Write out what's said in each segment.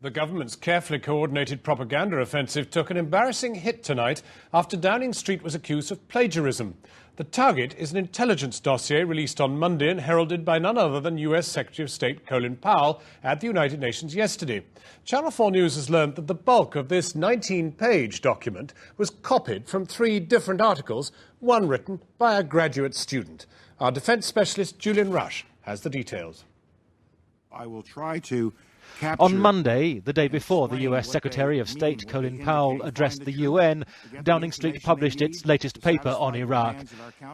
The government's carefully coordinated propaganda offensive took an embarrassing hit tonight after Downing Street was accused of plagiarism. The target is an intelligence dossier released on Monday and heralded by none other than US Secretary of State Colin Powell at the United Nations yesterday. Channel 4 News has learned that the bulk of this 19-page document was copied from 3 different articles, one written by a graduate student. Our defence specialist Julian Rush has the details. I will try to On Monday, the day before the US Secretary of State Colin Powell addressed the UN, Downing Street published its latest paper on Iraq.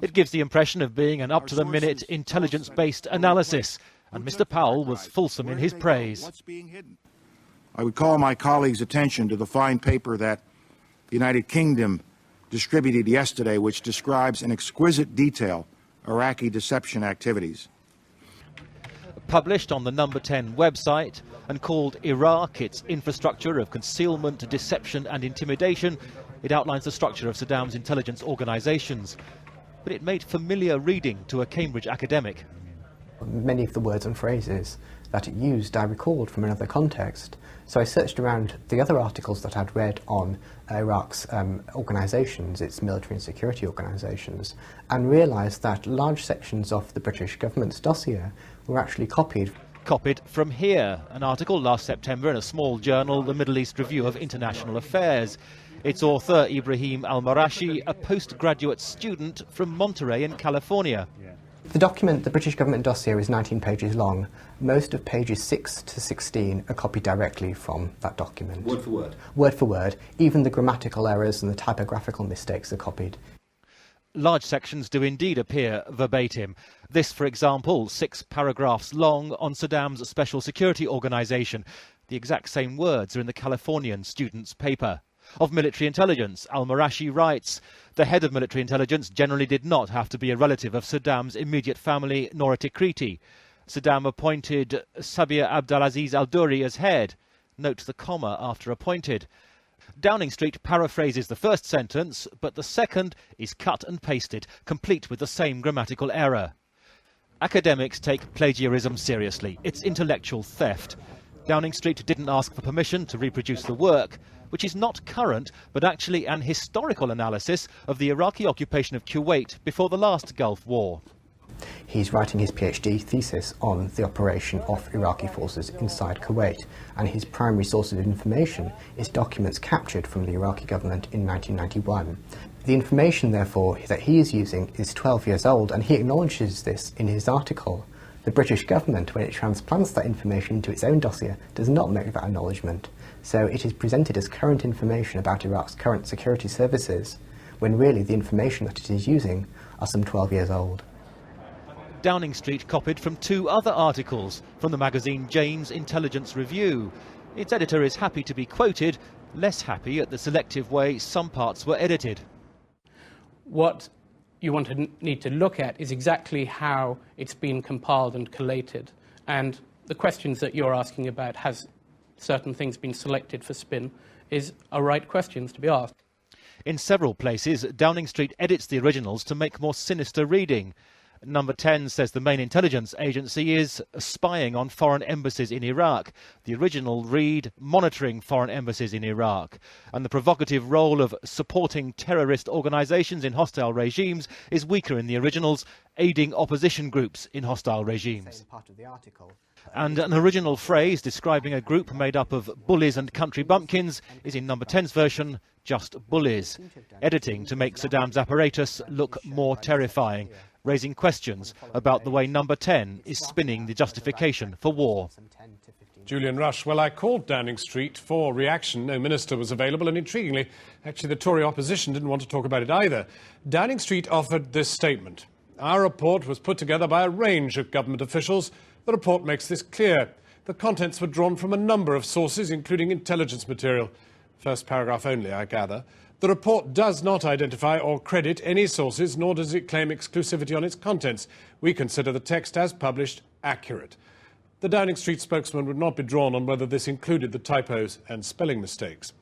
It gives the impression of being an up-to-the-minute intelligence-based analysis, and Mr. Powell was fulsome in his praise. I would call my colleagues' attention to the fine paper that the United Kingdom distributed yesterday, which describes in exquisite detail Iraqi deception activities. Published on the Number 10 website and called Iraq, its infrastructure of concealment, deception and intimidation, it outlines the structure of Saddam's intelligence organisations. But it made familiar reading to a Cambridge academic. Many of the words and phrases that it used I recalled from another context. So I searched around the other articles that I'd read on Iraq's organisations, its military and security organisations, and realised that large sections of the British government's dossier were actually copied. Copied from here, an article last September in a small journal, the Middle East Review of International Affairs. Its author, Ibrahim Al-Marashi, a postgraduate student from Monterey in California. The document, the British government dossier, is 19 pages long. Most of pages 6 to 16 are copied directly from that document. Word for word? Word for word. Even the grammatical errors and the typographical mistakes are copied. Large sections do indeed appear verbatim. This, for example, 6 paragraphs long on Saddam's special security organisation. The exact same words are in the Californian student's paper. Of military intelligence, Al-Marashi writes, the head of military intelligence generally did not have to be a relative of Saddam's immediate family nor a Tikriti. Saddam appointed Sabir Abdelaziz al-Duri as head. Note the comma after appointed. Downing Street paraphrases the first sentence, but the second is cut and pasted, complete with the same grammatical error. Academics take plagiarism seriously. It's intellectual theft. Downing Street didn't ask for permission to reproduce the work, which is not current, but actually an historical analysis of the Iraqi occupation of Kuwait before the last Gulf War. He's writing his PhD thesis on the operation of Iraqi forces inside Kuwait, and his primary source of information is documents captured from the Iraqi government in 1991. The information, therefore, that he is using is 12 years old, and he acknowledges this in his article. The British government, when it transplants that information into its own dossier, does not make that acknowledgement. So it is presented as current information about Iraq's current security services, when really the information that it is using are some 12 years old. Downing Street copied from 2 other articles from the magazine Jane's Intelligence Review. Its editor is happy to be quoted, less happy at the selective way some parts were edited. What you need to look at is exactly how it's been compiled and collated. And the questions that you're asking about, has certain things been selected for spin, are right questions to be asked. In several places, Downing Street edits the originals to make more sinister reading. Number 10 says the main intelligence agency is spying on foreign embassies in Iraq. The original read monitoring foreign embassies in Iraq. And the provocative role of supporting terrorist organisations in hostile regimes is weaker in the originals, aiding opposition groups in hostile regimes. And an original phrase describing a group made up of bullies and country bumpkins is in Number 10's version just bullies. Editing to make Saddam's apparatus look more terrifying, raising questions about the way Number 10 is spinning the justification for war. Julian Rush. Well, I called Downing Street for reaction. No minister was available, and intriguingly, actually the Tory opposition didn't want to talk about it either. Downing Street offered this statement. Our report was put together by a range of government officials. The report makes this clear. The contents were drawn from a number of sources, including intelligence material. First paragraph only, I gather. The report does not identify or credit any sources, nor does it claim exclusivity on its contents. We consider the text as published accurate. The Downing Street spokesman would not be drawn on whether this included the typos and spelling mistakes.